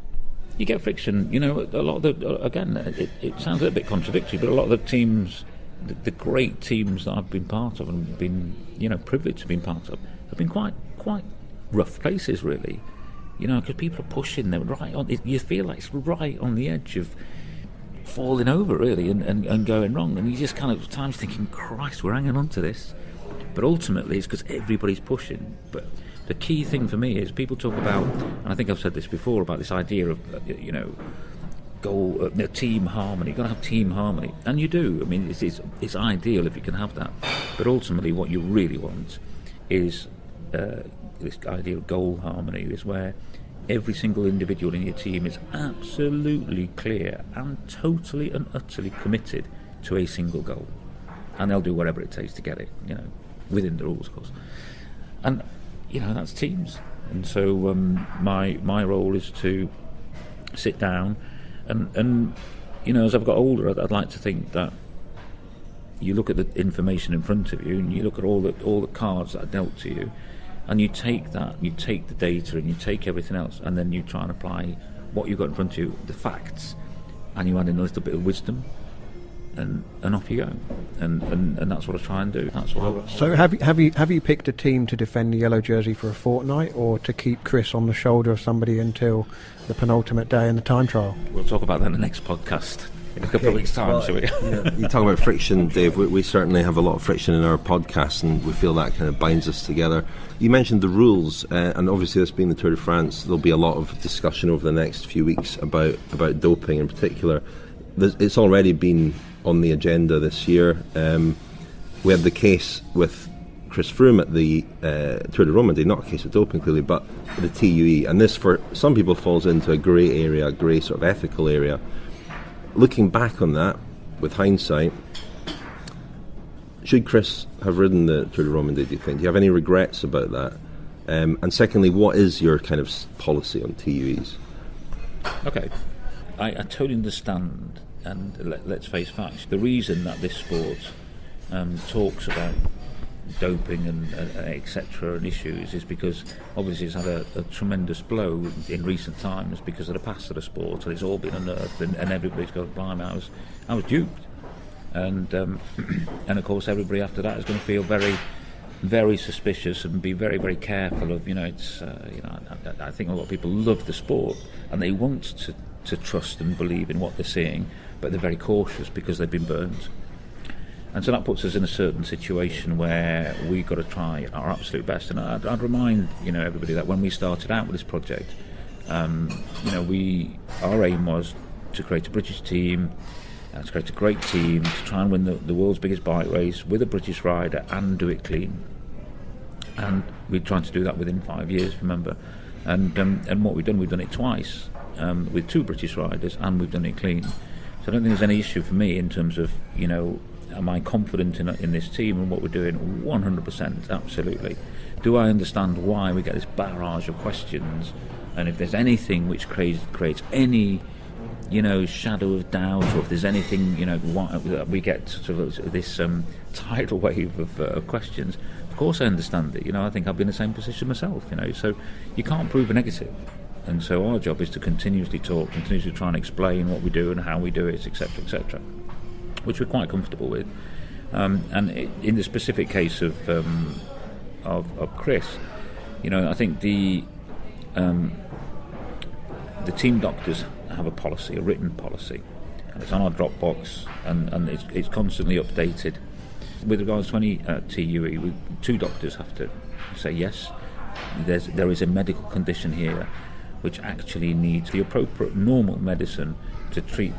[SPEAKER 9] You get friction. A lot of it sounds a little bit contradictory, but a lot of the teams, the great teams that I've been part of and been privileged to be part of, have been quite rough places, really. Because people are pushing them right on. You feel like it's right on the edge of falling over, really, and going wrong, and you just kind of at times thinking, Christ, we're hanging on to this, but ultimately it's because everybody's pushing. But the key thing for me is people talk about, and I think I've said this before, about this idea of team harmony. You've got to have team harmony, and you do. I mean, it's ideal if you can have that, but ultimately what you really want is this idea of goal harmony, is where every single individual in your team is absolutely clear and totally and utterly committed to a single goal, and they'll do whatever it takes to get it, within the rules, of course. And that's teams. And so my role is to sit down and as I've got older, I'd like to think that you look at the information in front of you, and you look at all the cards that are dealt to you, and you take that, you take the data, and you take everything else, and then you try and apply what you've got in front of you, the facts, and you add in a little bit of wisdom, and off you go. And that's what I try and do. That's what.
[SPEAKER 3] So have you picked a team to defend the yellow jersey for a fortnight, or to keep Chris on the shoulder of somebody until the penultimate day in the time trial?
[SPEAKER 9] We'll talk about that in the next podcast. In a couple of weeks' time, shall we?
[SPEAKER 2] You talk about friction, Dave. We certainly have a lot of friction in our podcast, and we feel that kind of binds us together. You mentioned the rules, and obviously this being the Tour de France, there'll be a lot of discussion over the next few weeks about doping in particular. It's already been on the agenda this year. We had the case with Chris Froome at the Tour de Romandie, not a case of doping clearly, but the TUE, and this for some people falls into a grey area, a grey sort of ethical area. Looking back on that, with hindsight, should Chris have ridden the Tour de Romandie, do you think? Do you have any regrets about that? And secondly, what is your kind of policy on TUEs?
[SPEAKER 9] Okay, I totally understand, and let's face facts. The reason that this sport talks about doping and etc. and issues is because obviously it's had a tremendous blow in recent times because of the past of the sport, and it's all been unearthed, and everybody's gone, blimey, I was duped, and of course everybody after that is going to feel very, very suspicious and be very, very careful of it's I think a lot of people love the sport and they want to trust and believe in what they're seeing, but they're very cautious because they've been burned. And so that puts us in a certain situation where we've got to try our absolute best. And I'd remind everybody that when we started out with this project, our aim was to create a British team to create a great team, to try and win the world's biggest bike race with a British rider and do it clean. And we're trying to do that within 5 years, remember. And what we've done it twice with 2 British riders, and we've done it clean. So I don't think there's any issue for me in terms of, am I confident in this team and what we're doing? 100%, absolutely. Do I understand why we get this barrage of questions? And if there's anything which creates any, shadow of doubt, or if there's anything, we get sort of this tidal wave of questions. Of course I understand it. I think I've been in the same position myself, so you can't prove a negative. And so our job is to continuously talk, continuously try and explain what we do and how we do it, etc., which we're quite comfortable with. And in the specific case of Chris, I think the team doctors have a policy, a written policy, and it's on our Dropbox, and it's constantly updated. With regards to any TUE, 2 doctors have to say yes, there is a medical condition here which actually needs the appropriate normal medicine to treat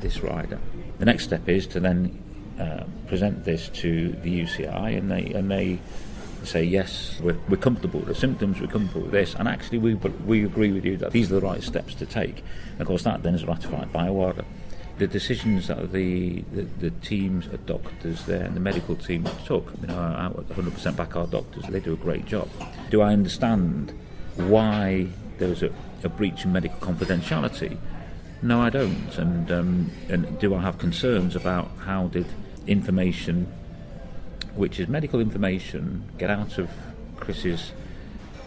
[SPEAKER 9] this rider. The next step is to then present this to the UCI, and they say yes, we're comfortable with the symptoms, we're comfortable with this, and actually we agree with you that these are the right steps to take. And of course that then is ratified by ORDA. The decisions that the teams of doctors there and the medical team took, I 100% back our doctors, they do a great job. Do I understand why there was a breach in medical confidentiality? No, I don't. And do I have concerns about how did information, which is medical information, get out of Chris's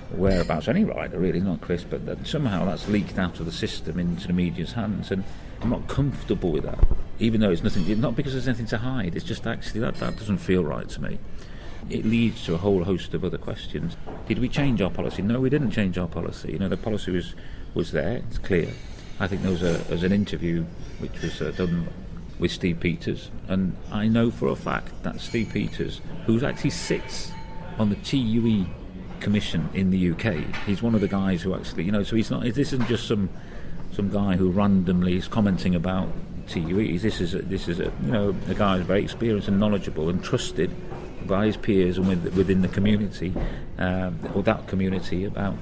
[SPEAKER 9] whereabouts? Any rider, really, not Chris, but that somehow that's leaked out of the system into the media's hands, and I'm not comfortable with that. Even though it's nothing, not because there's anything to hide. It's just actually that doesn't feel right to me. It leads to a whole host of other questions. Did we change our policy? No, we didn't change our policy. The policy was there. It's clear. I think there was an interview which was done with Steve Peters, and I know for a fact that Steve Peters, who actually sits on the TUE commission in the UK, he's one of the guys who actually, so he's not. This isn't just some guy who randomly is commenting about TUEs. This is a guy who's very experienced and knowledgeable and trusted by his peers and within the community, or that community, about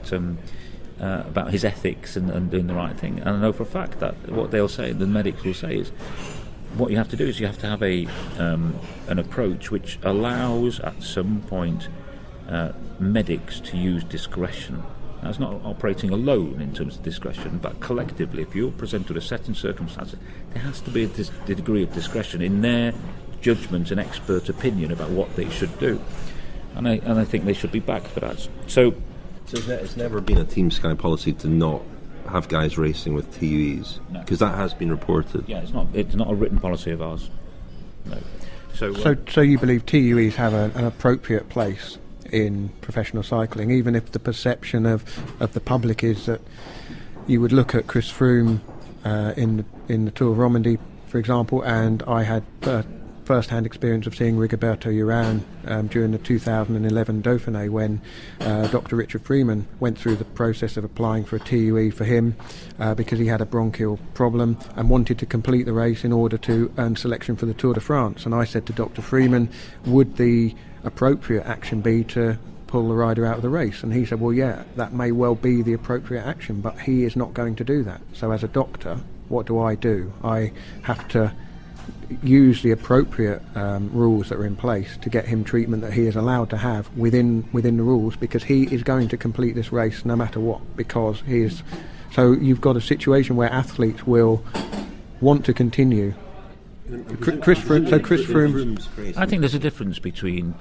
[SPEAKER 9] his ethics and doing the right thing. And I know for a fact that what they'll say, the medics will say, is what you have to do is you have to have an approach which allows at some point medics to use discretion. Now, it's not operating alone in terms of discretion, but collectively, if you're presented with a set in circumstances, there has to be a degree of discretion in their judgment and expert opinion about what they should do. And I think they should be backed for that. So
[SPEAKER 2] it's never been a Team Sky policy to not have guys racing with TUEs, because that has been reported.
[SPEAKER 9] Yeah, it's not a written policy of ours. No.
[SPEAKER 3] So you believe TUEs have an appropriate place in professional cycling, even if the perception of the public is that you would look at Chris Froome in the Tour of Romandie, for example, and I had first-hand experience of seeing Rigoberto Urán during the 2011 Dauphiné when Dr. Richard Freeman went through the process of applying for a TUE for him because he had a bronchial problem and wanted to complete the race in order to earn selection for the Tour de France. And I said to Dr. Freeman, would the appropriate action be to pull the rider out of the race? And he said, well, yeah, that may well be the appropriate action, but he is not going to do that. So as a doctor, what do? I have to use the appropriate rules that are in place to get him treatment that he is allowed to have within the rules, because he is going to complete this race no matter what, because he is. So you've got a situation where athletes will want to continue. Chris Froome.
[SPEAKER 9] I think there's a difference between,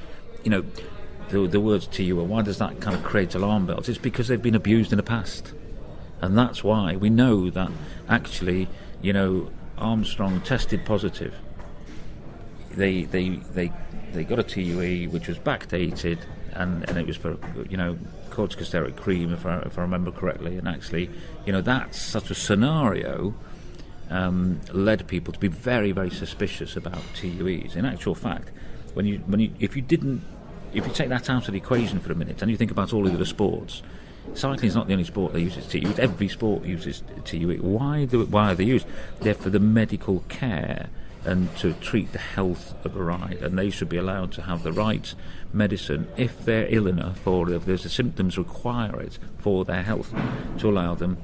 [SPEAKER 9] the words TUE. Why does that kind of create alarm bells? It's because they've been abused in the past, and that's why we know that actually, Armstrong tested positive. They got a TUE which was backdated, and it was for corticosteroid cream, if I remember correctly. And actually, that such a scenario led people to be very, very suspicious about TUEs. In actual fact, if you take that out of the equation for a minute and you think about all the other sports, cycling is not the only sport that uses TUE. Every sport uses TUE. Why are they used? They're for the medical care and to treat the health of a ride, and they should be allowed to have the right medicine if they're ill enough or if there's the symptoms require it for their health to allow them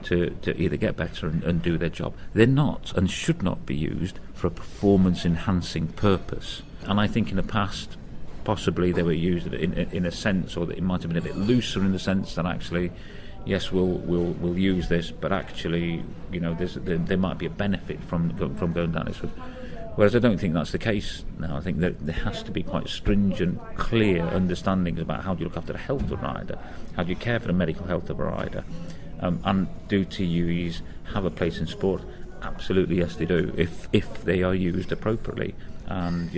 [SPEAKER 9] to either get better and do their job. They're not and should not be used for a performance-enhancing purpose. And I think in the past, possibly they were used in a sense, or that it might have been a bit looser in the sense that actually, yes, we'll use this, but actually, there might be a benefit from going down this route. Whereas I don't think that's the case now. I think that there has to be quite stringent, clear understandings about how do you look after the health of a rider, how do you care for the medical health of a rider, and do TUEs have a place in sport? Absolutely, yes, they do, if they are used appropriately. And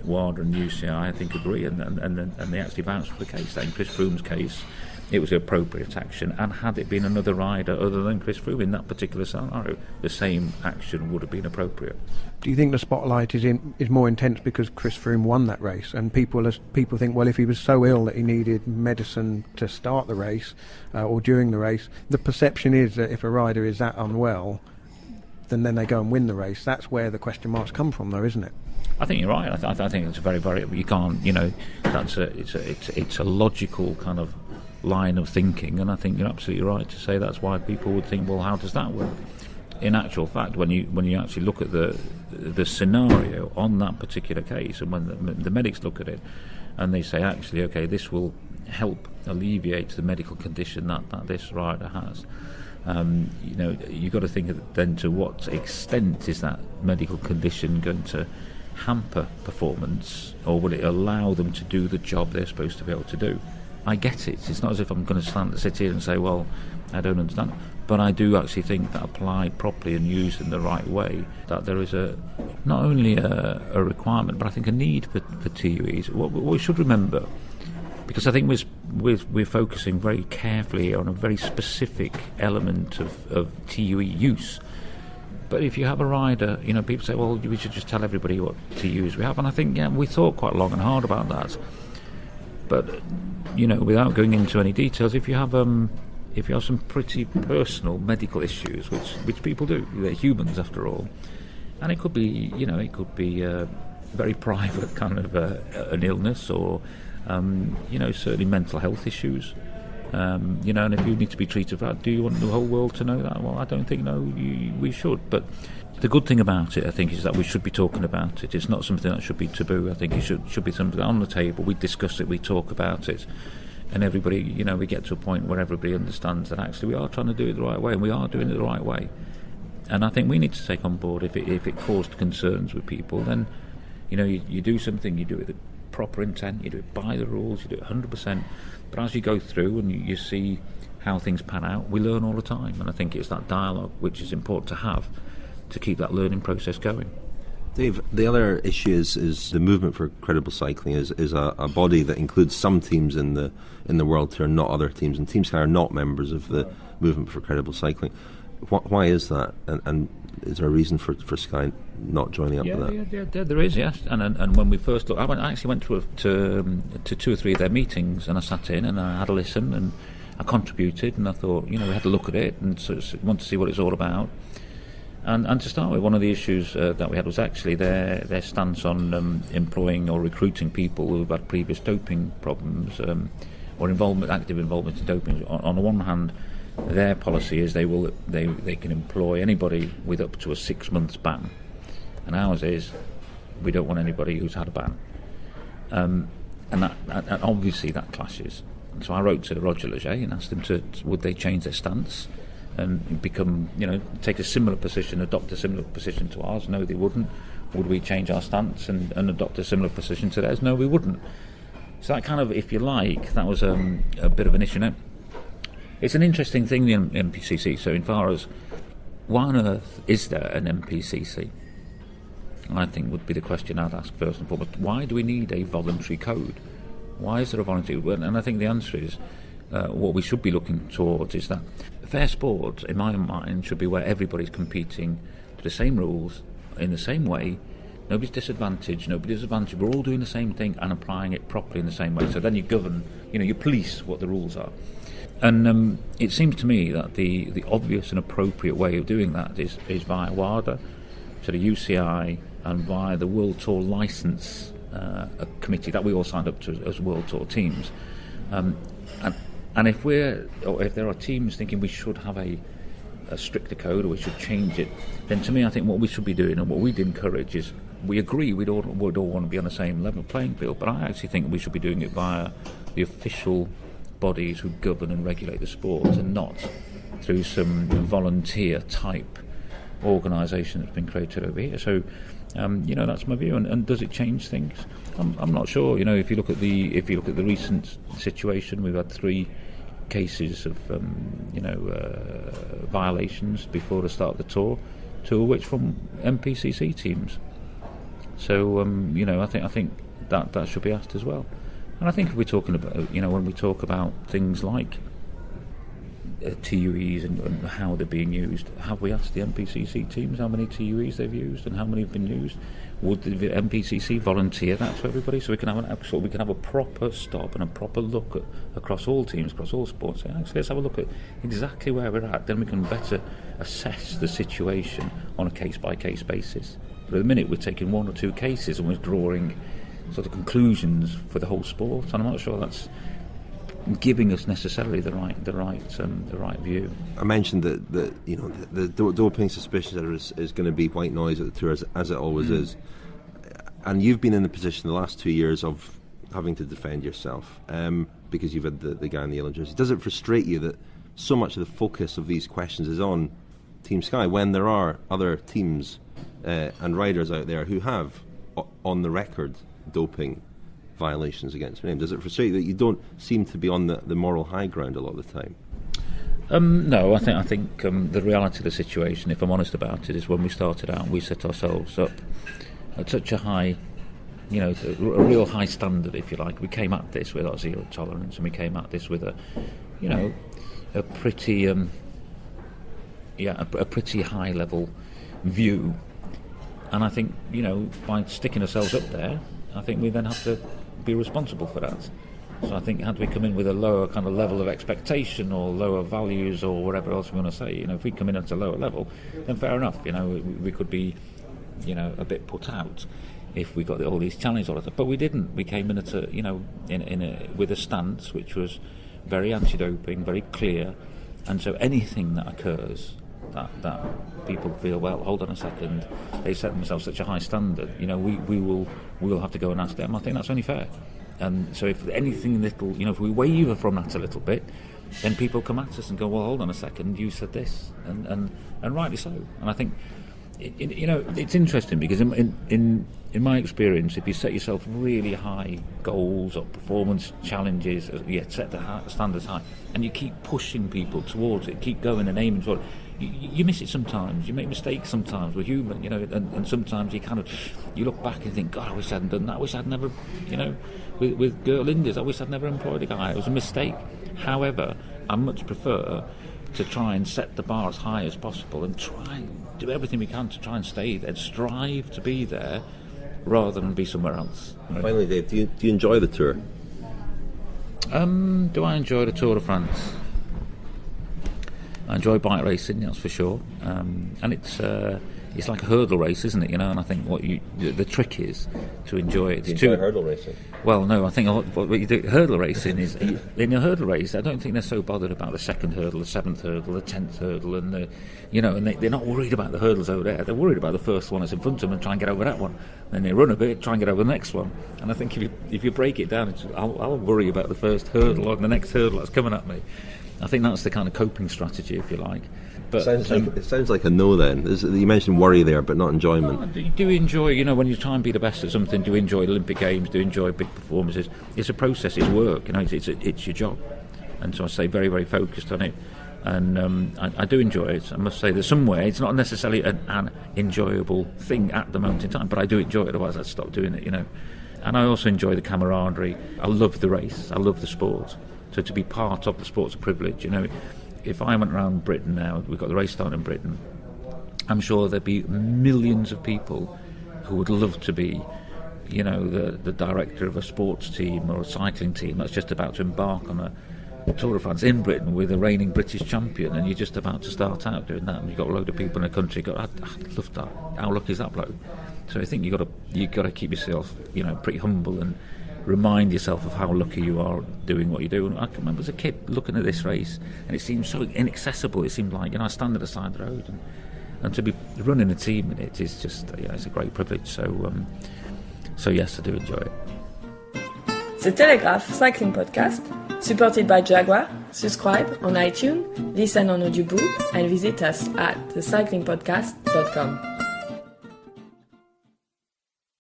[SPEAKER 9] WADA and UCI, I think, agree, and they actually vouched for the case. In Chris Froome's case, it was appropriate action, and had it been another rider other than Chris Froome in that particular scenario, the same action would have been appropriate.
[SPEAKER 3] Do you think the spotlight is more intense because Chris Froome won that race, and people think, well, if he was so ill that he needed medicine to start the race or during the race, the perception is that if a rider is that unwell, then they go and win the race. That's where the question marks come from, though, isn't it?
[SPEAKER 9] I think you're right. I think it's a very, very. You can't. It's a logical kind of line of thinking, and I think you're absolutely right to say that's why people would think, well, how does that work? In actual fact, when you actually look at the scenario on that particular case, and when the medics look at it, and they say, actually, okay, this will help alleviate the medical condition that this rider has. You've got to think then to what extent is that medical condition going to hamper performance, or will it allow them to do the job they're supposed to be able to do? I get it. It's not as if I'm going to sit here and say, well, I don't understand. But I do actually think that applied properly and used in the right way, that there is not only a requirement, but I think a need for TUEs. What we should remember, because I think we're focusing very carefully on a very specific element of TUE use. But if you have a rider, people say, well, we should just tell everybody what TUEs we have. And I think, we thought quite long and hard about that. But, without going into any details, if you have some pretty personal medical issues, which people do, they're humans after all, and it could be, very private kind of an illness, or, certainly mental health issues. And if you need to be treated for that, do you want the whole world to know that? Well, I don't think we should. But the good thing about it, I think, is that we should be talking about it. It's not something that should be taboo. I think it should be something on the table. We discuss it, we talk about it, and everybody, we get to a point where everybody understands that actually we are trying to do it the right way, and we are doing it the right way. And I think we need to take on board if it caused concerns with people, then you do something, you do it with the proper intent, you do it by the rules, you do it 100%. But as you go through and you see how things pan out, we learn all the time, and I think it's that dialogue which is important to have to keep that learning process going.
[SPEAKER 2] Dave, the other issue is the Movement for Credible Cycling is a body that includes some teams in the World Tour, not other teams, and teams that are not members of the Movement for Credible Cycling. Why is that? And is there a reason for Sky not joining up with that?
[SPEAKER 9] Yeah, there is, yes. And when we first looked, I actually went to 2 or 3 of their meetings, and I sat in and I had a listen and I contributed, and I thought, we had to look at it and want to see what it's all about. And to start with, one of the issues that we had was actually their stance on employing or recruiting people who've had previous doping problems or active involvement in doping. On the one hand, their policy is they can employ anybody with up to a 6 months ban, and ours is we don't want anybody who's had a ban, and obviously that clashes. So I wrote to Roger Leger and asked them would they change their stance and become, take a similar position, adopt a similar position to ours? No, they wouldn't. Would we change our stance and adopt a similar position to theirs? No, we wouldn't. So that kind of, if you like, that was a bit of an issue. Now, it's an interesting thing, the NPCC. So in far as, why on earth is there an NPCC? I think would be the question I'd ask first and foremost. Why do we need a voluntary code? Why is there a voluntary code? And I think the answer is, what we should be looking towards is that fair sport, in my mind, should be where everybody's competing to the same rules, in the same way. Nobody's disadvantaged, nobody's disadvantaged. We're all doing the same thing and applying it properly in the same way. So then you govern, you police what the rules are. And it seems to me that the obvious and appropriate way of doing that is via WADA, to the UCI, and via the World Tour Licence committee that we all signed up to as World Tour teams. And if there are teams thinking we should have a stricter code or we should change it, then to me I think what we should be doing and what we'd encourage is, we agree we'd all want to be on the same level playing field, but I actually think we should be doing it via the official bodies who govern and regulate the sport, and not through some volunteer type organisation that's been created over here. So that's my view. And does it change things? I'm not sure. If you look at the recent situation, we've had 3 cases of violations before the start of the tour, 2 of which from MPCC teams. So I think that should be asked as well. And I think if we're talking about when we talk about things like TUEs and how they're being used, have we asked the MPCC teams how many TUEs they've used and how many have been used? Would the MPCC volunteer that to everybody, so we can have a proper stop and a proper look across all teams, across all sports? Actually, let's have a look at exactly where we're at. Then we can better assess the situation on a case-by-case basis. But at the minute, we're taking 1 or 2 cases and we're drawing sort of conclusions for the whole sport, and I'm not sure that's giving us necessarily the right view.
[SPEAKER 2] I mentioned that the doping suspicion is going to be white noise at the tour, as it always is, and you've been in the position the last 2 years of having to defend yourself because you've had the guy in the yellow jersey. Does it frustrate you that so much of the focus of these questions is on Team Sky when there are other teams and riders out there who have on the record doping violations against their name? Does it frustrate you that you don't seem to be on the moral high ground a lot of the time?
[SPEAKER 9] No, I think the reality of the situation, if I'm honest about it, is when we started out, we set ourselves up at such a high, a real high standard, if you like. We came at this with our zero tolerance, and we came at this with a pretty high level view. And I think, by sticking ourselves up there, I think we then have to be responsible for that. So I think had we come in with a lower kind of level of expectation or lower values or whatever else we want to say, if we come in at a lower level, then fair enough. We could be, a bit put out if we got all these challenges all the time. But we didn't. We came in at with a stance which was very anti-doping, very clear, and so anything that occurs that people feel, well, hold on a second, they set themselves such a high standard, we will have to go and ask them. I think that's only fair. And so if anything little, if we waver from that a little bit, then people come at us and go, well, hold on a second, you said this, and rightly so. And I think it's interesting because in my experience, if you set yourself really high goals or performance challenges, set the standards high, and you keep pushing people towards it, keep going and aiming toward it, you miss it sometimes. You make mistakes sometimes. We're human, and sometimes you look back and think, God, I wish I hadn't done that. I wish I'd never, with Girl Indies, I wish I'd never employed a guy. It was a mistake. However, I much prefer to try and set the bar as high as possible and try and do everything we can to try and stay there, strive to be there, rather than be somewhere else. Right?
[SPEAKER 2] Finally, Dave, do you enjoy the tour?
[SPEAKER 9] Do I enjoy the Tour de France? I enjoy bike racing, that's for sure, and it's like a hurdle race, isn't it? And I think the trick is to enjoy it.
[SPEAKER 2] Do you enjoy hurdle racing?
[SPEAKER 9] Well, no, I think what you do hurdle racing is in a hurdle race. I don't think they're so bothered about the second hurdle, the 7th hurdle, the 10th hurdle, and they're not worried about the hurdles over there. They're worried about the first one that's in front of them and try and get over that one. Then they run a bit, try and get over the next one. And I think if you break it down, I'll worry about the first hurdle or the next hurdle that's coming at me. I think that's the kind of coping strategy, if you like. But
[SPEAKER 2] it sounds like a no then. You mentioned worry there, but not enjoyment.
[SPEAKER 9] Do you enjoy, when you try and be the best at something, do you enjoy Olympic Games, do you enjoy big performances? It's a process, it's work, it's your job. And so I stay very, very focused on it. And I do enjoy it. I must say that somewhere it's not necessarily an enjoyable thing at the moment in time, but I do enjoy it, otherwise I'd stop doing it, And I also enjoy the camaraderie. I love the race, I love the sport. So to be part of the sport's a privilege. If I went around Britain now, we've got the race starting in Britain, I'm sure there'd be millions of people who would love to be, the director of a sports team or a cycling team that's just about to embark on Tour de France in Britain with a reigning British champion, and you're just about to start out doing that, and you've got a load of people in the country go, I'd love that. How lucky is that bloke? So I think you got to keep yourself, pretty humble and remind yourself of how lucky you are doing what you do. And I can remember as a kid looking at this race, and it seemed so inaccessible. It seemed like I stand at the side of the road, and to be running a team in it is just it's a great privilege. So yes, I do enjoy it.
[SPEAKER 1] The Telegraph Cycling Podcast, supported by Jaguar. Subscribe on iTunes, listen on Audiobook, and visit us at thecyclingpodcast.com.